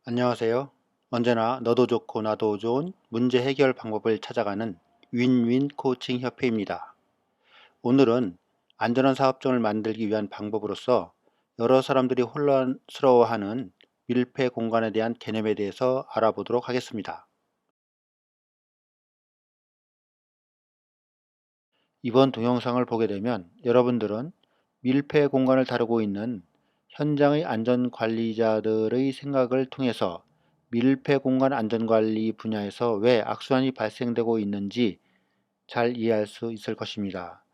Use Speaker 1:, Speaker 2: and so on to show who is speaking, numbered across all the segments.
Speaker 1: 안녕하세요. 언제나 너도 좋고 나도 좋은 문제 해결 방법을 찾아가는 윈윈 코칭 협회입니다. 오늘은 안전한 사업장을 만들기 위한 방법으로서 여러 사람들이 혼란스러워하는 밀폐 공간에 대한 개념에 대해서 알아보도록 하겠습니다. 이번 동영상을 보게 되면 여러분들은 밀폐 공간을 다루고 있는 현장의 안전관리자들의 생각을 통해서 밀폐 공간 안전관리 분야에서 왜 악순환이 발생되고 있는지 잘 이해할 수 있을 것입니다.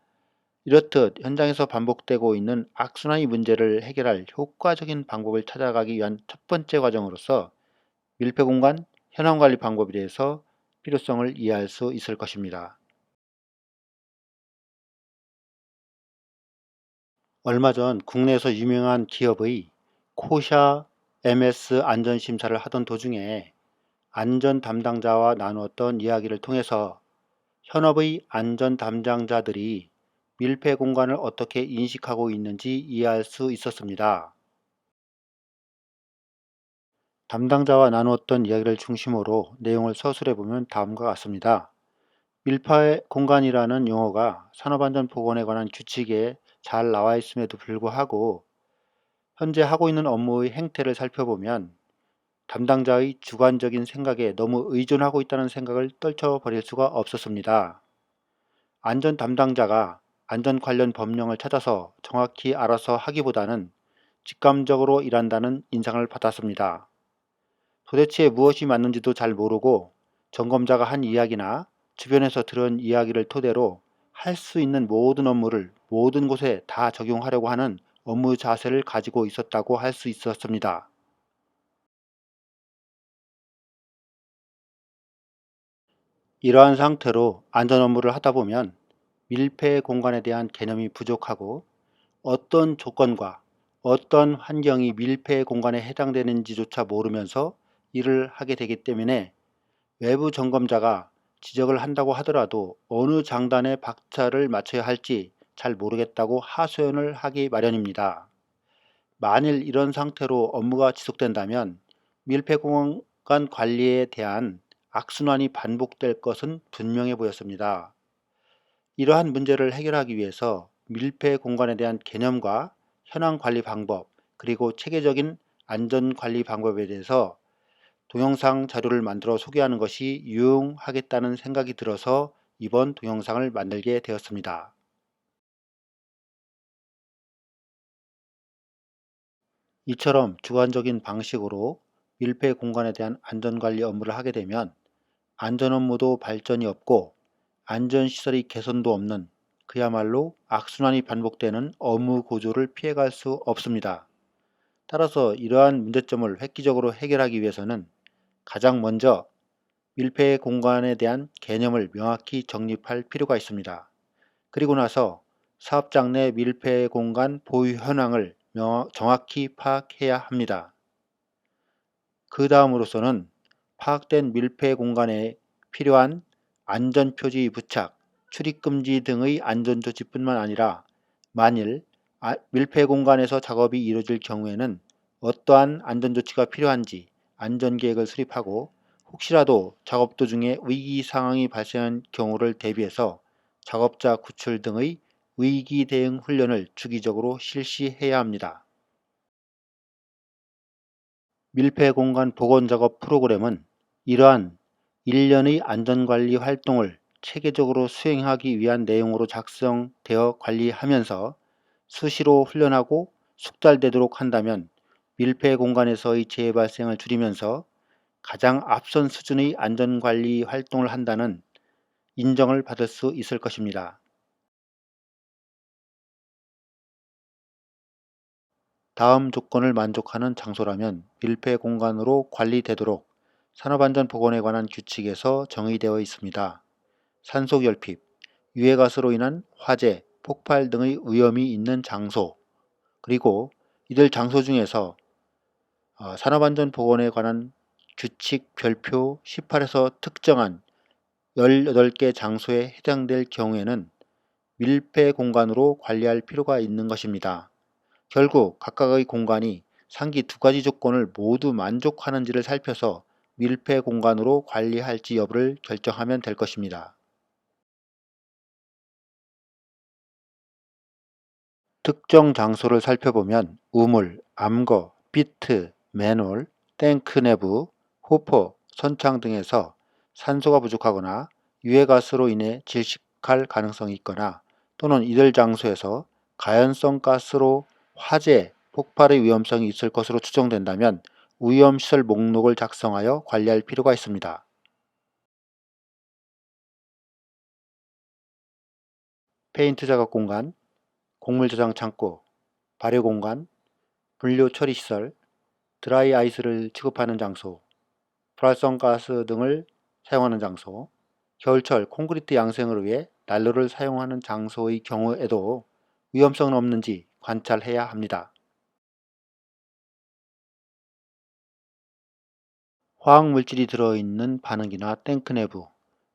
Speaker 1: 이렇듯 현장에서 반복되고 있는 악순환의 문제를 해결할 효과적인 방법을 찾아가기 위한 첫 번째 과정으로서 밀폐 공간 현황관리 방법에 대해서 필요성을 이해할 수 있을 것입니다. 얼마 전 국내에서 유명한 기업의 코샤 MS 안전심사를 하던 도중에 안전 담당자와 나누었던 이야기를 통해서 현업의 안전 담당자들이 밀폐 공간을 어떻게 인식하고 있는지 이해할 수 있었습니다. 담당자와 나누었던 이야기를 중심으로 내용을 서술해 보면 다음과 같습니다. 밀폐 공간이라는 용어가 산업안전보건에 관한 규칙에 잘 나와 있음에도 불구하고 현재 하고 있는 업무의 행태를 살펴보면 담당자의 주관적인 생각에 너무 의존하고 있다는 생각을 떨쳐버릴 수가 없었습니다. 안전 담당자가 안전 관련 법령을 찾아서 정확히 알아서 하기보다는 직감적으로 일한다는 인상을 받았습니다. 도대체 무엇이 맞는지도 잘 모르고 점검자가 한 이야기나 주변에서 들은 이야기를 토대로 할 수 있는 모든 업무를 모든 곳에 다 적용하려고 하는 업무 자세를 가지고 있었다고 할 수 있었습니다. 이러한 상태로 안전 업무를 하다 보면 밀폐 공간에 대한 개념이 부족하고 어떤 조건과 어떤 환경이 밀폐 공간에 해당되는지조차 모르면서 일을 하게 되기 때문에 외부 점검자가 지적을 한다고 하더라도 어느 장단에 박차를 맞춰야 할지 잘 모르겠다고 하소연을 하기 마련입니다. 만일 이런 상태로 업무가 지속된다면 밀폐 공간 관리에 대한 악순환이 반복될 것은 분명해 보였습니다. 이러한 문제를 해결하기 위해서 밀폐 공간에 대한 개념과 현황 관리 방법, 그리고 체계적인 안전 관리 방법에 대해서 동영상 자료를 만들어 소개하는 것이 유용하겠다는 생각이 들어서 이번 동영상을 만들게 되었습니다. 이처럼 주관적인 방식으로 밀폐 공간에 대한 안전관리 업무를 하게 되면 안전 업무도 발전이 없고 안전시설의 개선도 없는 그야말로 악순환이 반복되는 업무 구조를 피해갈 수 없습니다. 따라서 이러한 문제점을 획기적으로 해결하기 위해서는 가장 먼저 밀폐 공간에 대한 개념을 명확히 정립할 필요가 있습니다. 그리고 나서 사업장 내 밀폐 공간 보유 현황을 정확히 파악해야 합니다. 그 다음으로서는 파악된 밀폐 공간에 필요한 안전표지 부착, 출입금지 등의 안전조치뿐만 아니라 만일 밀폐 공간에서 작업이 이루어질 경우에는 어떠한 안전조치가 필요한지 안전계획을 수립하고 혹시라도 작업 도중에 위기 상황이 발생한 경우를 대비해서 작업자 구출 등의 위기 대응 훈련을 주기적으로 실시해야 합니다. 밀폐 공간 복원 작업 프로그램은 이러한 일련의 안전관리 활동을 체계적으로 수행하기 위한 내용으로 작성되어 관리하면서 수시로 훈련하고 숙달되도록 한다면 밀폐 공간에서의 재발생을 줄이면서 가장 앞선 수준의 안전관리 활동을 한다는 인정을 받을 수 있을 것입니다. 다음 조건을 만족하는 장소라면 밀폐 공간으로 관리되도록 산업안전보건에 관한 규칙에서 정의되어 있습니다. 산소결핍, 유해가스로 인한 화재, 폭발 등의 위험이 있는 장소, 그리고 이들 장소 중에서 산업안전보건에 관한 규칙 별표 18에서 특정한 18개 장소에 해당될 경우에는 밀폐 공간으로 관리할 필요가 있는 것입니다. 결국 각각의 공간이 상기 두 가지 조건을 모두 만족하는지를 살펴서 밀폐 공간으로 관리할지 여부를 결정하면 될 것입니다. 특정 장소를 살펴보면 우물, 암거, 비트, 맨홀, 탱크 내부, 호퍼, 선창 등에서 산소가 부족하거나 유해가스로 인해 질식할 가능성이 있거나 또는 이들 장소에서 가연성 가스로 화재, 폭발의 위험성이 있을 것으로 추정된다면 위험시설 목록을 작성하여 관리할 필요가 있습니다. 페인트 작업 공간, 곡물 저장 창고, 발효 공간, 분료 처리 시설, 드라이 아이스를 취급하는 장소, 불활성 가스 등을 사용하는 장소, 겨울철 콘크리트 양생을 위해 난로를 사용하는 장소의 경우에도 위험성은 없는지 관찰해야 합니다. 화학물질이 들어있는 반응기나 탱크 내부,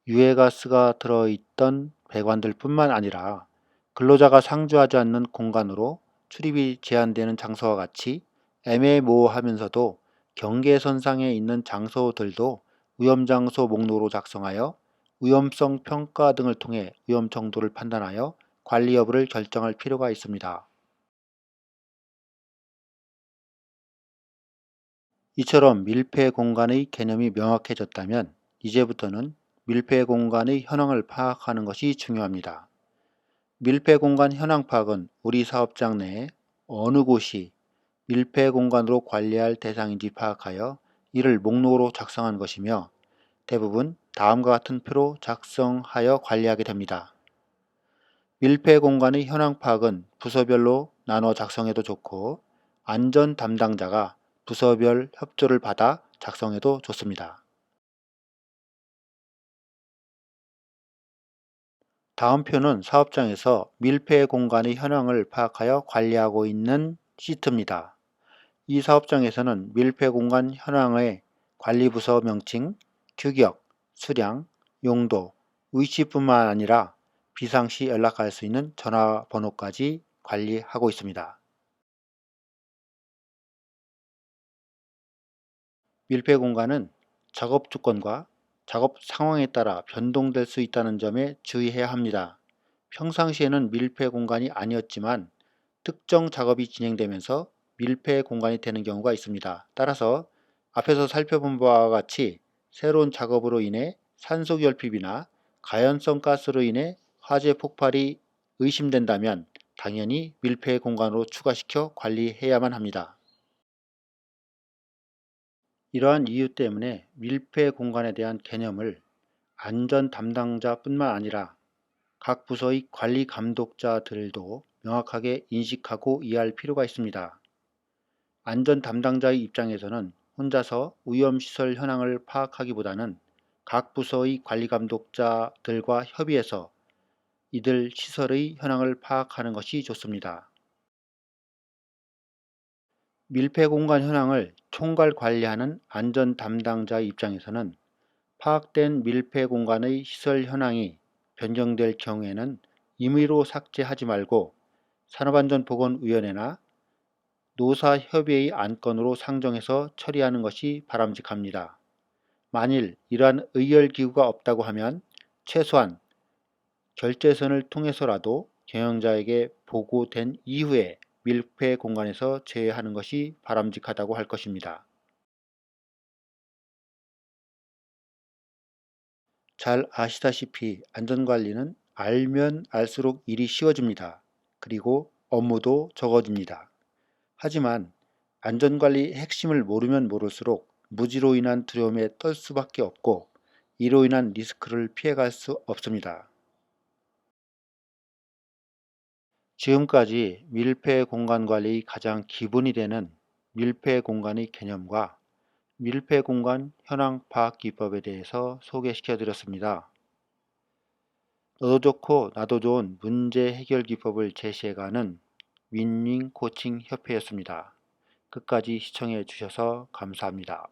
Speaker 1: 유해가스가 들어있던 배관들 뿐만 아니라 근로자가 상주하지 않는 공간으로 출입이 제한되는 장소와 같이 애매모호하면서도 경계선상에 있는 장소들도 위험장소 목록으로 작성하여 위험성 평가 등을 통해 위험 정도를 판단하여 관리 여부를 결정할 필요가 있습니다. 이처럼 밀폐 공간의 개념이 명확해졌다면 이제부터는 밀폐 공간의 현황을 파악하는 것이 중요합니다. 밀폐 공간 현황 파악은 우리 사업장 내에 어느 곳이 밀폐 공간으로 관리할 대상인지 파악하여 이를 목록으로 작성한 것이며 대부분 다음과 같은 표로 작성하여 관리하게 됩니다. 밀폐 공간의 현황 파악은 부서별로 나눠 작성해도 좋고 안전 담당자가 부서별 협조를 받아 작성해도 좋습니다. 다음 표는 사업장에서 밀폐 공간의 현황을 파악하여 관리하고 있는 시트입니다. 이 사업장에서는 밀폐 공간 현황의 관리부서 명칭, 규격, 수량, 용도, 위치뿐만 아니라 비상시 연락할 수 있는 전화번호까지 관리하고 있습니다. 밀폐 공간은 작업 조건과 작업 상황에 따라 변동될 수 있다는 점에 주의해야 합니다. 평상시에는 밀폐 공간이 아니었지만 특정 작업이 진행되면서 밀폐 공간이 되는 경우가 있습니다. 따라서 앞에서 살펴본 바와 같이 새로운 작업으로 인해 산소 결핍이나 가연성 가스로 인해 화재 폭발이 의심된다면 당연히 밀폐 공간으로 추가시켜 관리해야만 합니다. 이러한 이유 때문에 밀폐 공간에 대한 개념을 안전 담당자뿐만 아니라 각 부서의 관리 감독자들도 명확하게 인식하고 이해할 필요가 있습니다. 안전 담당자의 입장에서는 혼자서 위험시설 현황을 파악하기보다는 각 부서의 관리 감독자들과 협의해서 이들 시설의 현황을 파악하는 것이 좋습니다. 밀폐 공간 현황을 총괄 관리하는 안전 담당자의 입장에서는 파악된 밀폐 공간의 시설 현황이 변경될 경우에는 임의로 삭제하지 말고 산업안전보건위원회나 노사협의회의 안건으로 상정해서 처리하는 것이 바람직합니다. 만일 이러한 의결기구가 없다고 하면 최소한 결재선을 통해서라도 경영자에게 보고된 이후에 밀폐 공간에서 제외하는 것이 바람직하다고 할 것입니다. 잘 아시다시피 안전관리는 알면 알수록 일이 쉬워집니다. 그리고 업무도 적어집니다. 하지만 안전관리의 핵심을 모르면 모를수록 무지로 인한 두려움에 떨 수밖에 없고 이로 인한 리스크를 피해갈 수 없습니다. 지금까지 밀폐 공간 관리의 가장 기본이 되는 밀폐 공간의 개념과 밀폐 공간 현황 파악 기법에 대해서 소개시켜 드렸습니다. 너도 좋고 나도 좋은 문제 해결 기법을 제시해가는 윈윈 코칭 협회였습니다. 끝까지 시청해 주셔서 감사합니다.